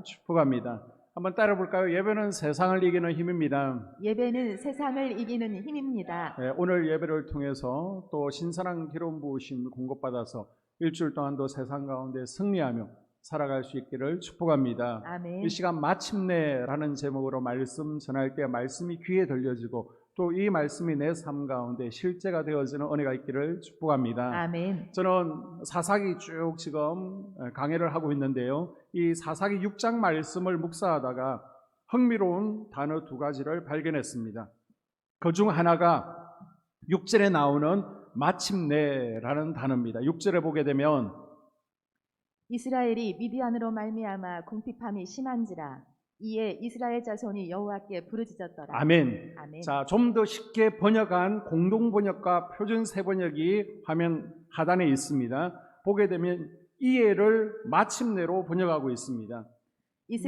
축복합니다. 한번 따라 볼까요? 예배는 세상을 이기는 힘입니다. 예배는 세상을 이기는 힘입니다. 네, 오늘 예배를 통해서 또 신선한 기름 부으심을 공급받아서 일주일 동안도 세상 가운데 승리하며 살아갈 수 있기를 축복합니다. 아멘. 이 시간 마침내라는 제목으로 말씀 전할 때 말씀이 귀에 들려지고 또 이 말씀이 내 삶 가운데 실제가 되어지는 은혜가 있기를 축복합니다. 아멘. 저는 사사기 쭉 지금 강해를 하고 있는데요. 이 사사기 6장 말씀을 묵상하다가 흥미로운 단어 두 가지를 발견했습니다. 그 중 하나가 6절에 나오는 마침내라는 단어입니다. 6절에 보게 되면 이스라엘이 미디안으로 말미암아 궁핍함이 심한지라 이에 이스라엘 자손이 여호와께 부르짖었더라. 아멘. 아멘. 자, 좀 더 쉽게 번역한 공동 번역과 표준 세 번역이 화면 하단에 있습니다. 보게 되면 이해를 마침내로 번역하고 있습니다.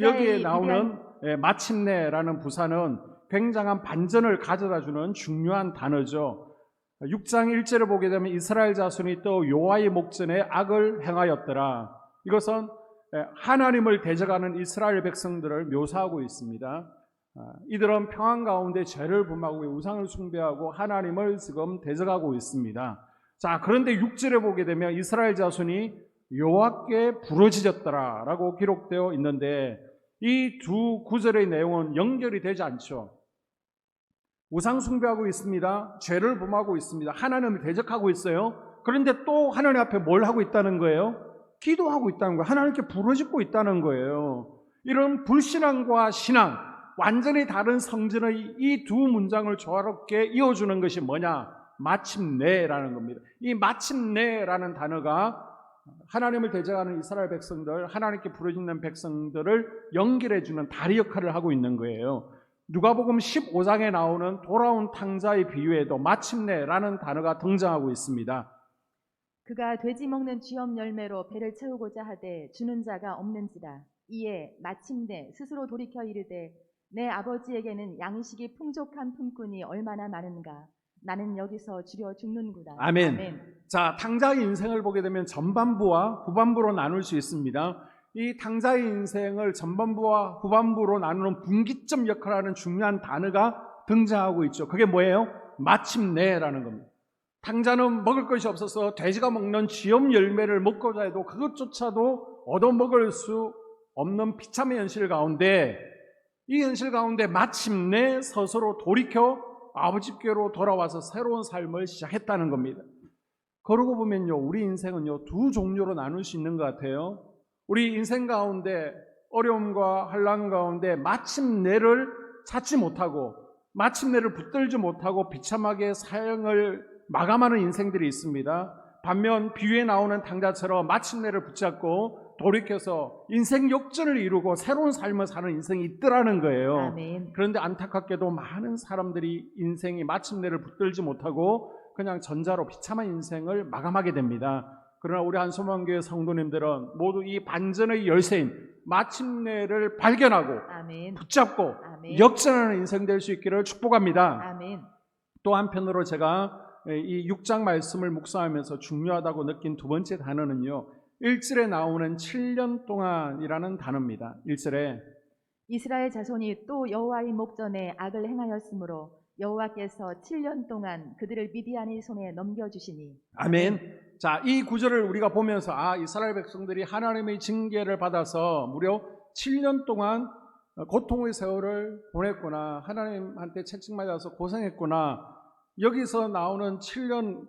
여기에 나오는 마침내라는 부사는 굉장한 반전을 가져다주는 중요한 단어죠. 6장 1절을 보게 되면 이스라엘 자손이 또 여호와의 목전에 악을 행하였더라. 이것은 하나님을 대적하는 이스라엘 백성들을 묘사하고 있습니다. 이들은 평안 가운데 죄를 범하고 우상을 숭배하고 하나님을 지금 대적하고 있습니다. 자, 그런데 6절에 보게 되면 이스라엘 자손이 여호와께 부르짖었더라 라고 기록되어 있는데 이 두 구절의 내용은 연결이 되지 않죠. 우상 숭배하고 있습니다. 죄를 범하고 있습니다. 하나님을 대적하고 있어요. 그런데 또 하나님 앞에 뭘 하고 있다는 거예요? 기도하고 있다는 거예요. 하나님께 부르짖고 있다는 거예요. 이런 불신앙과 신앙, 완전히 다른 성전의 이 두 문장을 조화롭게 이어주는 것이 뭐냐? 마침내라는 겁니다. 이 마침내라는 단어가 하나님을 대적하는 이스라엘 백성들, 하나님께 부르짖는 백성들을 연결해주는 다리 역할을 하고 있는 거예요. 누가복음 15장에 나오는 돌아온 탕자의 비유에도 마침내라는 단어가 등장하고 있습니다. 그가 돼지 먹는 쥐업 열매로 배를 채우고자 하되 주는 자가 없는지라 이에 마침내 스스로 돌이켜 이르되 내 아버지에게는 양식이 풍족한 품꾼이 얼마나 많은가 나는 여기서 주려 죽는구나. 아멘. 아멘. 자, 탕자의 인생을 보게 되면 전반부와 후반부로 나눌 수 있습니다. 이 탕자의 인생을 전반부와 후반부로 나누는 분기점 역할을 하는 중요한 단어가 등장하고 있죠. 그게 뭐예요? 마침내라는 겁니다. 탕자는 먹을 것이 없어서 돼지가 먹는 쥐염 열매를 먹고자 해도 그것조차도 얻어먹을 수 없는 비참의 현실 가운데 이 현실 가운데 마침내 스스로 돌이켜 아버지께로 돌아와서 새로운 삶을 시작했다는 겁니다. 그러고 보면요, 우리 인생은요 두 종류로 나눌 수 있는 것 같아요. 우리 인생 가운데 어려움과 환난 가운데 마침내를 찾지 못하고 마침내를 붙들지 못하고 비참하게 사형을 마감하는 인생들이 있습니다. 반면 비유에 나오는 탕자처럼 마침내를 붙잡고 돌이켜서 인생 역전을 이루고 새로운 삶을 사는 인생이 있더라는 거예요. 아멘. 그런데 안타깝게도 많은 사람들이 인생이 마침내를 붙들지 못하고 그냥 전자로 비참한 인생을 마감하게 됩니다. 그러나 우리 한소망교회 성도님들은 모두 이 반전의 열쇠인 마침내를 발견하고 아멘. 붙잡고 아멘. 역전하는 인생 될 수 있기를 축복합니다. 아멘. 또 한편으로 제가 이 6장 말씀을 묵상하면서 중요하다고 느낀 두 번째 단어는요 1절에 나오는 7년 동안이라는 단어입니다. 1절에 이스라엘 자손이 또 여호와의 목전에 악을 행하였으므로 여호와께서 7년 동안 그들을 미디안의 손에 넘겨주시니. 아멘. 자, 이 구절을 우리가 보면서 이스라엘 백성들이 하나님의 징계를 받아서 무려 7년 동안 고통의 세월을 보냈구나, 하나님한테 채찍맞아서 고생했구나. 여기서 나오는 7년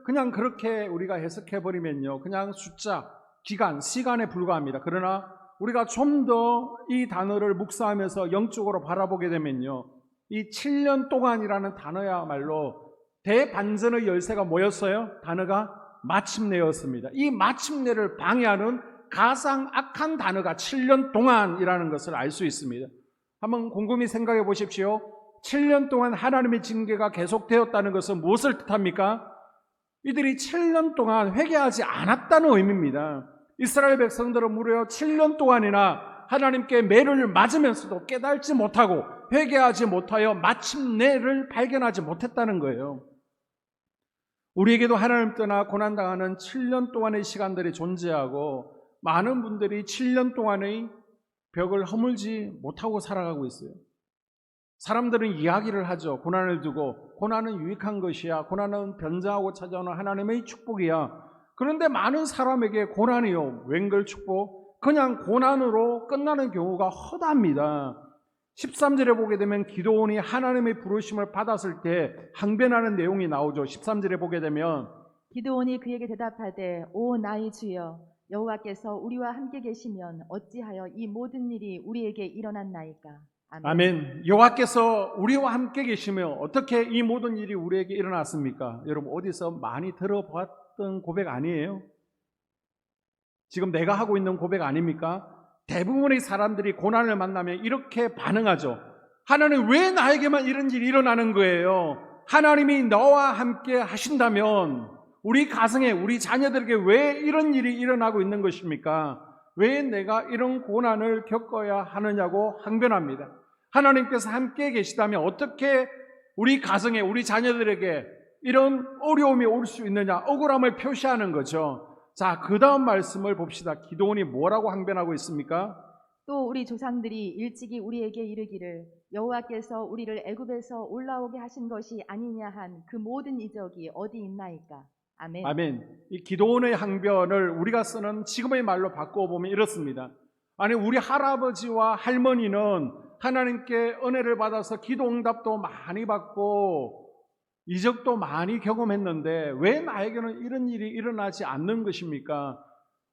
그냥 그렇게 우리가 해석해버리면요 그냥 숫자, 기간, 시간에 불과합니다. 그러나 우리가 좀 더 이 단어를 묵상하면서 영적으로 바라보게 되면요 이 7년 동안이라는 단어야말로 대반전의 열쇠가 뭐였어요? 단어가 마침내였습니다. 이 마침내를 방해하는 가장 악한 단어가 7년 동안이라는 것을 알 수 있습니다. 한번 곰곰이 생각해 보십시오. 7년 동안 하나님의 징계가 계속되었다는 것은 무엇을 뜻합니까? 이들이 7년 동안 회개하지 않았다는 의미입니다. 이스라엘 백성들은 무려 7년 동안이나 하나님께 매를 맞으면서도 깨달지 못하고 회개하지 못하여 마침내를 발견하지 못했다는 거예요. 우리에게도 하나님 떠나 고난당하는 7년 동안의 시간들이 존재하고 많은 분들이 7년 동안의 벽을 허물지 못하고 살아가고 있어요. 사람들은 이야기를 하죠. 고난을 두고 고난은 유익한 것이야. 고난은 변자하고 찾아오는 하나님의 축복이야. 그런데 많은 사람에게 고난이요, 웬걸 축복? 그냥 고난으로 끝나는 경우가 허다합니다. 13절에 보게 되면 기드온이 하나님의 부르심을 받았을 때 항변하는 내용이 나오죠. 13절에 보게 되면 기드온이 그에게 대답하되 오 나의 주여 여호와께서 우리와 함께 계시면 어찌하여 이 모든 일이 우리에게 일어났나이까. 아멘. 아멘. 여호와께서 우리와 함께 계시며 어떻게 이 모든 일이 우리에게 일어났습니까? 여러분 어디서 많이 들어봤던 고백 아니에요? 지금 내가 하고 있는 고백 아닙니까? 대부분의 사람들이 고난을 만나면 이렇게 반응하죠. 하나님 왜 나에게만 이런 일이 일어나는 거예요? 하나님이 너와 함께 하신다면 우리 가정에 우리 자녀들에게 왜 이런 일이 일어나고 있는 것입니까? 왜 내가 이런 고난을 겪어야 하느냐고 항변합니다. 하나님께서 함께 계시다면 어떻게 우리 가정에 우리 자녀들에게 이런 어려움이 올 수 있느냐, 억울함을 표시하는 거죠. 자, 그 다음 말씀을 봅시다. 기드온이 뭐라고 항변하고 있습니까? 또 우리 조상들이 일찍이 우리에게 이르기를 여호와께서 우리를 애굽에서 올라오게 하신 것이 아니냐 한 그 모든 이적이 어디 있나이까. 아멘. 아멘. 이 기드온의 항변을 우리가 쓰는 지금의 말로 바꾸어 보면 이렇습니다. 아니 우리 할아버지와 할머니는 하나님께 은혜를 받아서 기도 응답도 많이 받고 이적도 많이 경험했는데 왜 나에게는 이런 일이 일어나지 않는 것입니까?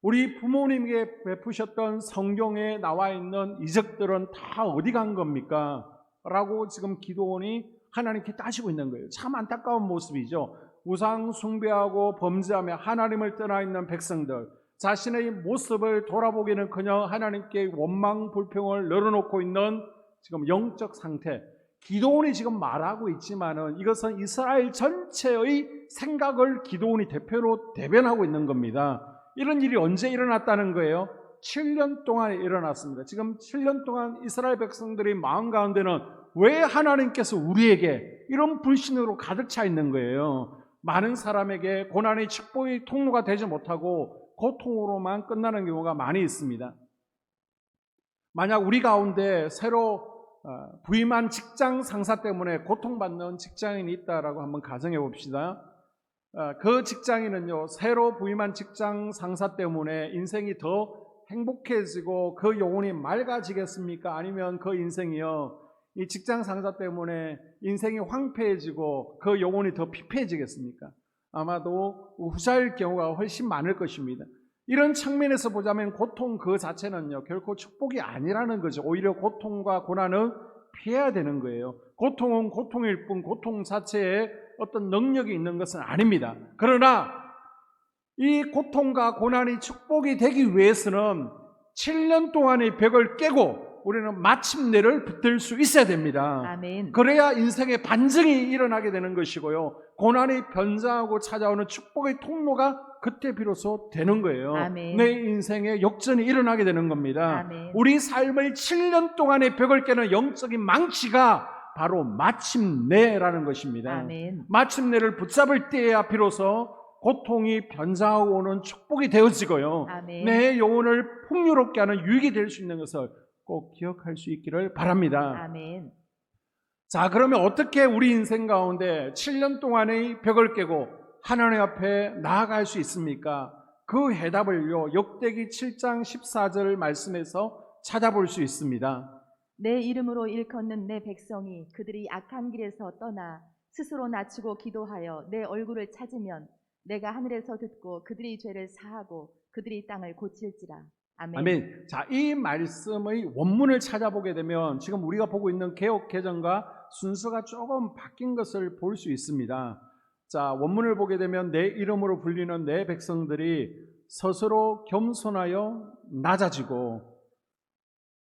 우리 부모님에게 베푸셨던 성경에 나와 있는 이적들은 다 어디 간 겁니까? 라고 지금 기드온이 하나님께 따지고 있는 거예요. 참 안타까운 모습이죠. 우상 숭배하고 범죄하며 하나님을 떠나 있는 백성들, 자신의 모습을 돌아보기는커녕 하나님께 원망 불평을 늘어놓고 있는 지금 영적 상태. 기드온이 지금 말하고 있지만은 이것은 이스라엘 전체의 생각을 기드온이 대표로 대변하고 있는 겁니다. 이런 일이 언제 일어났다는 거예요? 7년 동안에 일어났습니다. 지금 7년 동안 이스라엘 백성들의 마음 가운데는 왜 하나님께서 우리에게 이런 불신으로 가득 차 있는 거예요? 많은 사람에게 고난의 축복의 통로가 되지 못하고 고통으로만 끝나는 경우가 많이 있습니다. 만약 우리 가운데 새로 부임한 직장 상사 때문에 고통받는 직장인이 있다라고 한번 가정해 봅시다. 그 직장인은요, 새로 부임한 직장 상사 때문에 인생이 더 행복해지고 그 영혼이 맑아지겠습니까? 아니면 그 인생이요, 이 직장 상사 때문에 인생이 황폐해지고 그 영혼이 더 피폐해지겠습니까? 아마도 후자일 경우가 훨씬 많을 것입니다. 이런 측면에서 보자면 고통 그 자체는요, 결코 축복이 아니라는 거죠. 오히려 고통과 고난은 피해야 되는 거예요. 고통은 고통일 뿐 고통 자체에 어떤 능력이 있는 것은 아닙니다. 그러나 이 고통과 고난이 축복이 되기 위해서는 7년 동안의 벽을 깨고 우리는 마침내를 붙들 수 있어야 됩니다. 아멘. 그래야 인생의 반증이 일어나게 되는 것이고요. 고난이 변장하고 찾아오는 축복의 통로가 그때 비로소 되는 거예요. 아멘. 내 인생에 역전이 일어나게 되는 겁니다. 아멘. 우리 삶을 7년 동안의 벽을 깨는 영적인 망치가 바로 마침내라는 것입니다. 아멘. 마침내를 붙잡을 때야 비로소 고통이 변장하고 오는 축복이 되어지고요. 아멘. 내 영혼을 풍요롭게 하는 유익이 될 수 있는 것을 꼭 기억할 수 있기를 바랍니다. 아멘. 자, 그러면 어떻게 우리 인생 가운데 7년 동안의 벽을 깨고 하나님 앞에 나아갈 수 있습니까? 그 해답을요, 역대기 7장 14절 말씀에서 찾아볼 수 있습니다. 내 이름으로 일컫는 내 백성이 그들이 악한 길에서 떠나 스스로 낮추고 기도하여 내 얼굴을 찾으면 내가 하늘에서 듣고 그들의 죄를 사하고 그들의 땅을 고칠지라. 아멘. 아멘. 자, 이 말씀의 원문을 찾아보게 되면 지금 우리가 보고 있는 개역 개정과 순서가 조금 바뀐 것을 볼 수 있습니다. 자, 원문을 보게 되면 내 이름으로 불리는 내 백성들이 스스로 겸손하여 낮아지고,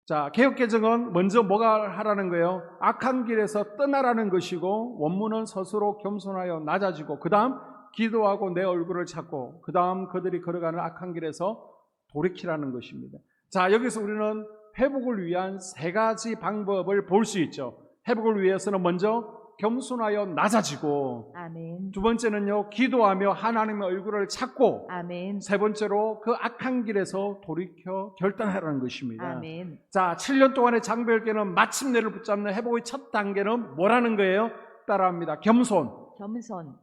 자, 개역 개정은 먼저 뭐가 하라는 거예요? 악한 길에서 떠나라는 것이고, 원문은 스스로 겸손하여 낮아지고, 그 다음 기도하고 내 얼굴을 찾고, 그 다음 그들이 걸어가는 악한 길에서 돌이키라는 것입니다. 자, 여기서 우리는 회복을 위한 세 가지 방법을 볼 수 있죠. 회복을 위해서는 먼저 겸손하여 낮아지고, 아멘. 두 번째는요, 기도하며 하나님의 얼굴을 찾고, 아멘. 세 번째로 그 악한 길에서 돌이켜 결단하라는 것입니다. 아멘. 자, 7년 동안의 장별계는 마침내를 붙잡는 회복의 첫 단계는 뭐라는 거예요? 따라합니다. 겸손. 겸손.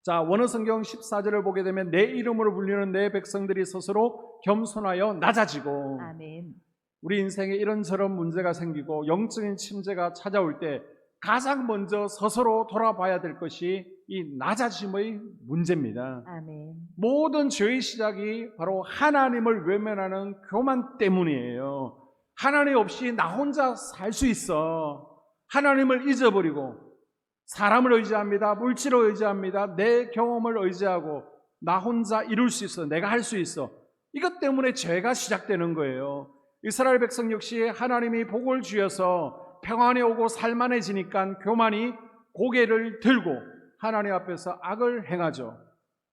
자, 원어성경 14절을 보게 되면 내 이름으로 불리는 내 백성들이 스스로 겸손하여 낮아지고, 아멘. 우리 인생에 이런저런 문제가 생기고 영적인 침체가 찾아올 때 가장 먼저 스스로 돌아봐야 될 것이 이 낮아짐의 문제입니다. 아멘. 모든 죄의 시작이 바로 하나님을 외면하는 교만 때문이에요. 하나님 없이 나 혼자 살 수 있어. 하나님을 잊어버리고 사람을 의지합니다. 물질을 의지합니다. 내 경험을 의지하고 나 혼자 이룰 수 있어. 내가 할 수 있어. 이것 때문에 죄가 시작되는 거예요. 이스라엘 백성 역시 하나님이 복을 주셔서 평안이 오고 살만해지니까 교만이 고개를 들고 하나님 앞에서 악을 행하죠.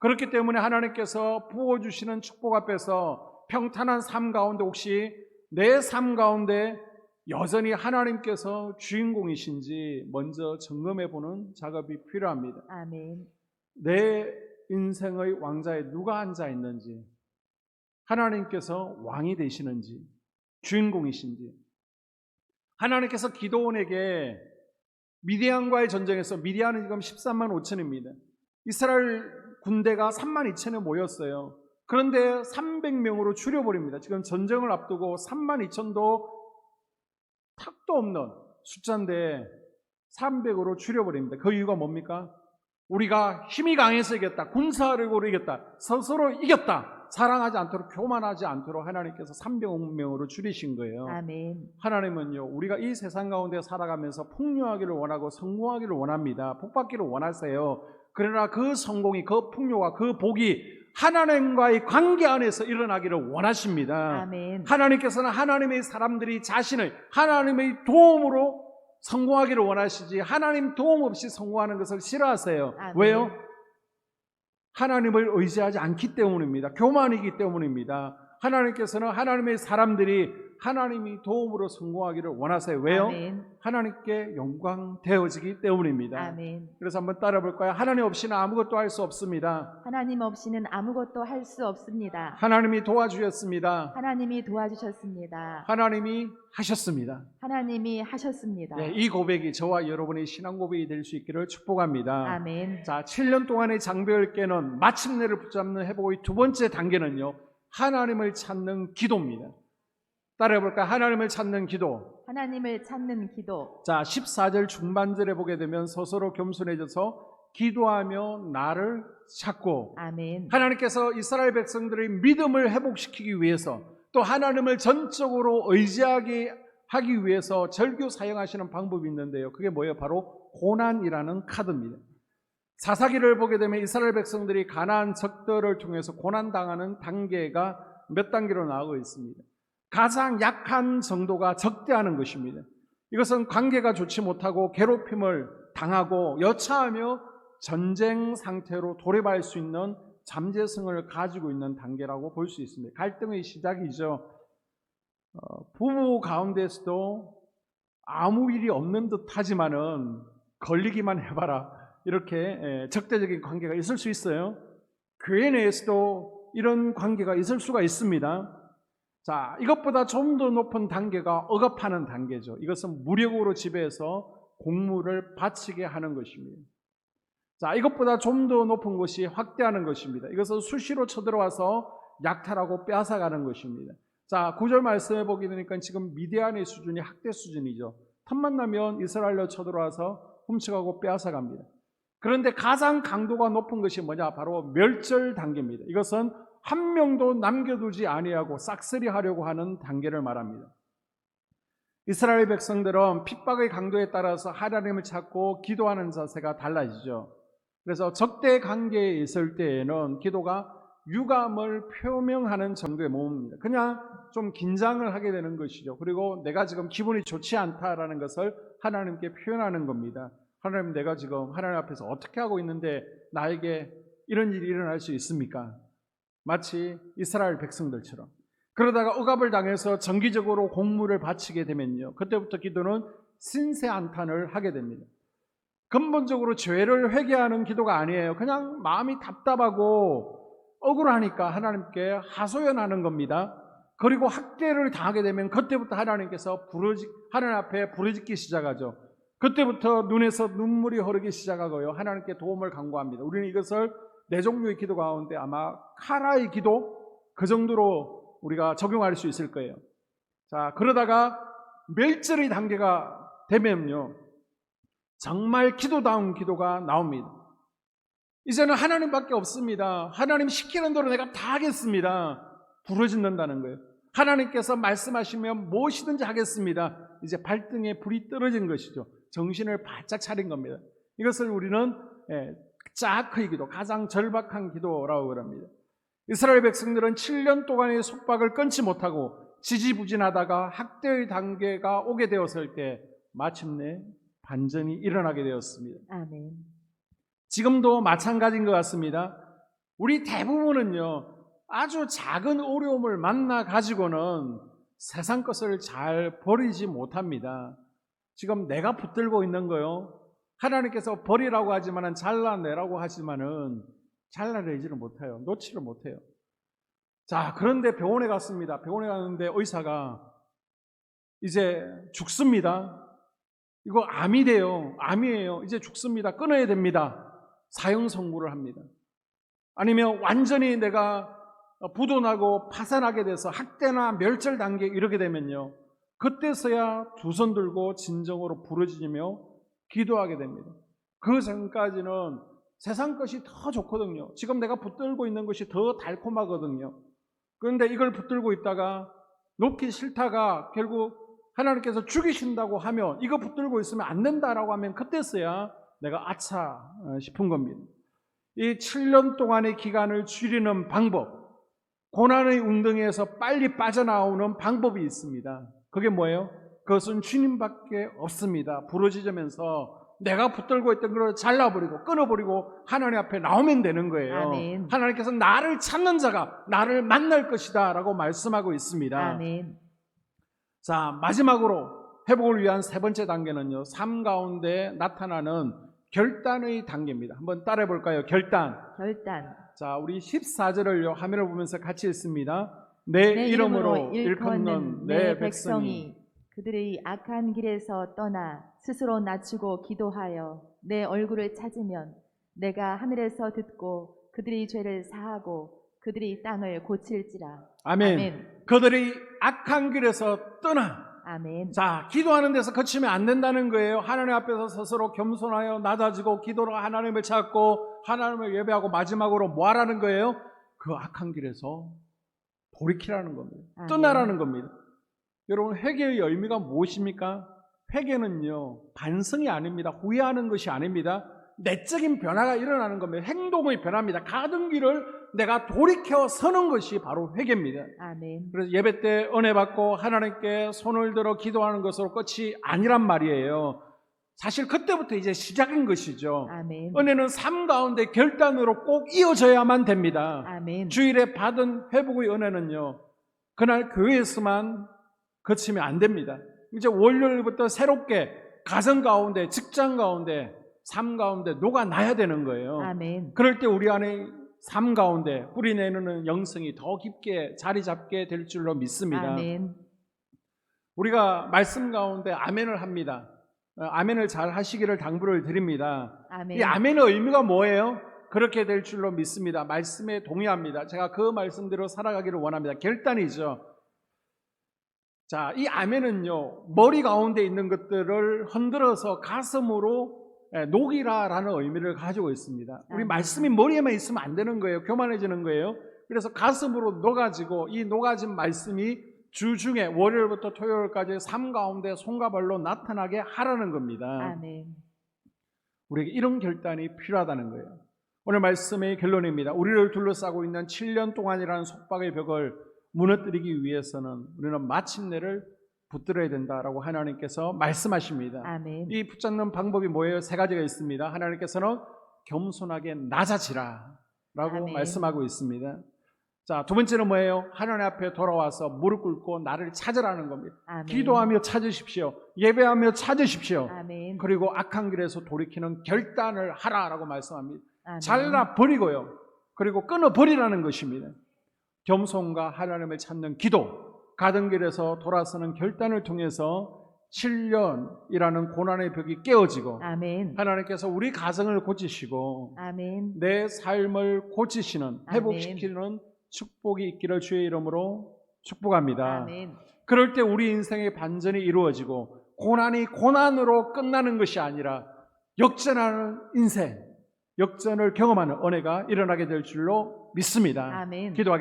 그렇기 때문에 하나님께서 부어주시는 축복 앞에서 평탄한 삶 가운데 혹시 내 삶 가운데 여전히 하나님께서 주인공이신지 먼저 점검해보는 작업이 필요합니다. 아멘. 내 인생의 왕자에 누가 앉아 있는지, 하나님께서 왕이 되시는지, 주인공이신지. 하나님께서 기드온에게 미디안과의 전쟁에서, 미디안은 지금 13만 5천입니다. 이스라엘 군대가 3만 2천에 모였어요. 그런데 300명으로 줄여버립니다. 지금 전쟁을 앞두고 3만 2천도 탁도 없는 숫자인데 300으로 줄여버립니다. 그 이유가 뭡니까? 우리가 힘이 강해서 이겼다. 군사력으로 이겼다. 스스로 이겼다. 사랑하지 않도록, 교만하지 않도록 하나님께서 300명으로 줄이신 거예요. 아멘. 하나님은요, 우리가 이 세상 가운데 살아가면서 풍요하기를 원하고 성공하기를 원합니다. 복받기를 원하세요. 그러나 그 성공이, 그 풍요와 그 복이 하나님과의 관계 안에서 일어나기를 원하십니다. 아멘. 하나님께서는 하나님의 사람들이 자신을 하나님의 도움으로 성공하기를 원하시지 하나님 도움 없이 성공하는 것을 싫어하세요. 아멘. 왜요? 하나님을 의지하지 않기 때문입니다. 교만이기 때문입니다. 하나님께서는 하나님의 사람들이 하나님이 도움으로 성공하기를 원하세요. 왜요? 아멘. 하나님께 영광 되어지기 때문입니다. 아멘. 그래서 한번 따라 볼까요? 하나님 없이는 아무것도 할 수 없습니다. 하나님 없이는 아무것도 할 수 없습니다. 하나님이 도와주셨습니다. 하나님이 도와주셨습니다. 하나님이 하셨습니다. 하나님이 하셨습니다. 네, 이 고백이 저와 여러분의 신앙 고백이 될 수 있기를 축복합니다. 아멘. 자, 7년 동안의 장벽을 깨는 마침내를 붙잡는 회복의 두 번째 단계는요, 하나님을 찾는 기도입니다. 따라해볼까요? 하나님을 찾는 기도. 하나님을 찾는 기도. 자, 14절 중반절에 보게 되면 스스로 겸손해져서 기도하며 나를 찾고, 아멘. 하나님께서 이스라엘 백성들의 믿음을 회복시키기 위해서, 또 하나님을 전적으로 의지하게 하기 위해서 절규 사용하시는 방법이 있는데요. 그게 뭐예요? 바로 고난이라는 카드입니다. 사사기를 보게 되면 이스라엘 백성들이 가나안 적들을 통해서 고난당하는 단계가 몇 단계로 나오고 있습니다. 가장 약한 정도가 적대하는 것입니다. 이것은 관계가 좋지 못하고 괴롭힘을 당하고 여차하며 전쟁 상태로 돌입할 수 있는 잠재성을 가지고 있는 단계라고 볼 수 있습니다. 갈등의 시작이죠. 부부 가운데서도 아무 일이 없는 듯 하지만은 걸리기만 해봐라, 이렇게 적대적인 관계가 있을 수 있어요. 교회 내에서도 이런 관계가 있을 수가 있습니다. 자, 이것보다 좀 더 높은 단계가 억압하는 단계죠. 이것은 무력으로 지배해서 공물을 바치게 하는 것입니다. 자, 이것보다 좀 더 높은 것이 확대하는 것입니다. 이것은 수시로 쳐들어와서 약탈하고 빼앗아가는 것입니다. 자, 9절 말씀해 보게 되니까 지금 미디안의 수준이 학대 수준이죠. 틈만 나면 이스라엘로 쳐들어와서 훔쳐가고 빼앗아갑니다. 그런데 가장 강도가 높은 것이 뭐냐? 바로 멸절 단계입니다. 이것은 한 명도 남겨두지 아니하고 싹쓸이하려고 하는 단계를 말합니다. 이스라엘 백성들은 핍박의 강도에 따라서 하나님을 찾고 기도하는 자세가 달라지죠. 그래서 적대 관계에 있을 때에는 기도가 유감을 표명하는 정도의 몸입니다. 그냥 좀 긴장을 하게 되는 것이죠. 그리고 내가 지금 기분이 좋지 않다라는 것을 하나님께 표현하는 겁니다. 하나님, 내가 지금 하나님 앞에서 어떻게 하고 있는데 나에게 이런 일이 일어날 수 있습니까? 마치 이스라엘 백성들처럼. 그러다가 억압을 당해서 정기적으로 공물을 바치게 되면요, 그때부터 기도는 신세 한탄을 하게 됩니다. 근본적으로 죄를 회개하는 기도가 아니에요. 그냥 마음이 답답하고 억울하니까 하나님께 하소연하는 겁니다. 그리고 학대를 당하게 되면 그때부터 하나님께서 하나님 앞에 부르짖기 시작하죠. 그때부터 눈에서 눈물이 흐르기 시작하고요. 하나님께 도움을 간구합니다. 우리는 이것을 네 종류의 기도 가운데 아마 카라의 기도, 그 정도로 우리가 적용할 수 있을 거예요. 자, 그러다가 멸절의 단계가 되면요, 정말 기도다운 기도가 나옵니다. 이제는 하나님밖에 없습니다. 하나님 시키는 대로 내가 다 하겠습니다. 부르짖는다는 거예요. 하나님께서 말씀하시면 무엇이든지 하겠습니다. 이제 발등에 불이 떨어진 것이죠. 정신을 바짝 차린 겁니다. 이것을 우리는 짜크의 기도, 가장 절박한 기도라고 그럽니다. 이스라엘 백성들은 7년 동안의 속박을 끊지 못하고 지지부진하다가 학대의 단계가 오게 되었을 때 마침내 반전이 일어나게 되었습니다. 아멘. 지금도 마찬가지인 것 같습니다. 우리 대부분은요, 아주 작은 어려움을 만나 가지고는 세상 것을 잘 버리지 못합니다. 지금 내가 붙들고 있는 거요, 하나님께서 버리라고 하지만은 잘라내라고 하지만은 잘라내지를 못해요. 놓지를 못해요. 자, 그런데 병원에 갔습니다. 병원에 갔는데 의사가 이제 죽습니다. 이거 암이래요. 암이에요. 이제 죽습니다. 끊어야 됩니다. 사형 선고를 합니다. 아니면 완전히 내가 부도나고 파산하게 돼서 학대나 멸절 단계에 이르게 되면요, 그때서야 두 손 들고 진정으로 부르짖으며 기도하게 됩니다. 그 전까지는 세상 것이 더 좋거든요. 지금 내가 붙들고 있는 것이 더 달콤하거든요. 그런데 이걸 붙들고 있다가 놓기 싫다가 결국 하나님께서 죽이신다고 하면, 이거 붙들고 있으면 안 된다라고 하면 그때서야 내가 아차 싶은 겁니다. 이 7년 동안의 기간을 줄이는 방법, 고난의 웅덩이에서 빨리 빠져나오는 방법이 있습니다. 그게 뭐예요? 그것은 주님밖에 없습니다. 부르짖으면서 내가 붙들고 있던 걸 잘라버리고 끊어버리고 하나님 앞에 나오면 되는 거예요. 아멘. 하나님께서 나를 찾는 자가 나를 만날 것이다 라고 말씀하고 있습니다. 아멘. 자, 마지막으로 회복을 위한 세 번째 단계는요, 삶 가운데 나타나는 결단의 단계입니다. 한번 따라해 볼까요? 결단. 자, 우리 14절을요, 화면을 보면서 같이 읽습니다. 내 이름으로 일컫는 내 백성이 그들의 악한 길에서 떠나 스스로 낮추고 기도하여 내 얼굴을 찾으면 내가 하늘에서 듣고 그들의 죄를 사하고 그들의 땅을 고칠지라. 아멘. 아멘. 그들의 악한 길에서 떠나. 아멘. 자, 기도하는 데서 그치면 안 된다는 거예요. 하나님 앞에서 스스로 겸손하여 낮아지고 기도로 하나님을 찾고 하나님을 예배하고 마지막으로 뭐 하라는 거예요? 그 악한 길에서 돌이키라는 겁니다. 아멘. 떠나라는 겁니다. 여러분, 회개의 의미가 무엇입니까? 회개는요, 반성이 아닙니다. 후회하는 것이 아닙니다. 내적인 변화가 일어나는 겁니다. 행동의 변화입니다. 가던 길을 내가 돌이켜 서는 것이 바로 회개입니다. 아멘. 그래서 예배 때 은혜 받고 하나님께 손을 들어 기도하는 것으로 끝이 아니란 말이에요. 사실 그때부터 이제 시작인 것이죠. 아멘. 은혜는 삶 가운데 결단으로 꼭 이어져야만 됩니다. 아멘. 주일에 받은 회복의 은혜는요, 그날 교회에서만 그치면 안 됩니다. 이제 월요일부터 새롭게 가정 가운데, 직장 가운데, 삶 가운데 녹아나야 되는 거예요. 아멘. 그럴 때 우리 안에 삶 가운데 뿌리내는 영성이 더 깊게 자리 잡게 될 줄로 믿습니다. 아멘. 우리가 말씀 가운데 아멘을 합니다. 아멘을 잘 하시기를 당부를 드립니다. 아멘. 이 아멘의 의미가 뭐예요? 그렇게 될 줄로 믿습니다. 말씀에 동의합니다. 제가 그 말씀대로 살아가기를 원합니다. 결단이죠. 자, 이 아멘은요, 머리 가운데 있는 것들을 흔들어서 가슴으로 녹이라라는 의미를 가지고 있습니다. 우리 말씀이 머리에만 있으면 안 되는 거예요. 교만해지는 거예요. 그래서 가슴으로 녹아지고, 이 녹아진 말씀이 주중에 월요일부터 토요일까지 삶 가운데 손과 발로 나타나게 하라는 겁니다. 아멘. 우리에게 이런 결단이 필요하다는 거예요. 오늘 말씀의 결론입니다. 우리를 둘러싸고 있는 7년 동안이라는 속박의 벽을 무너뜨리기 위해서는 우리는 마침내를 붙들어야 된다라고 하나님께서 말씀하십니다. 아멘. 이 붙잡는 방법이 뭐예요? 세 가지가 있습니다. 하나님께서는 겸손하게 낮아지라 라고 아멘. 말씀하고 있습니다. 자, 두 번째는 뭐예요? 하나님 앞에 돌아와서 무릎 꿇고 나를 찾으라는 겁니다. 아멘. 기도하며 찾으십시오. 예배하며 찾으십시오. 아멘. 그리고 악한 길에서 돌이키는 결단을 하라라고 말씀합니다. 아멘. 잘라 버리고요. 그리고 끊어 버리라는 것입니다. 겸손과 하나님을 찾는 기도, 가던 길에서 돌아서는 결단을 통해서 7년이라는 고난의 벽이 깨어지고 아멘. 하나님께서 우리 가정을 고치시고 아멘. 내 삶을 고치시는, 아멘. 회복시키는 축복이 있기를 주의 이름으로 축복합니다. 아멘. 그럴 때 우리 인생의 반전이 이루어지고 고난이 고난으로 끝나는 것이 아니라 역전하는 인생, 역전을 경험하는 은혜가 일어나게 될 줄로 믿습니다. 아멘. 기도하겠습니다.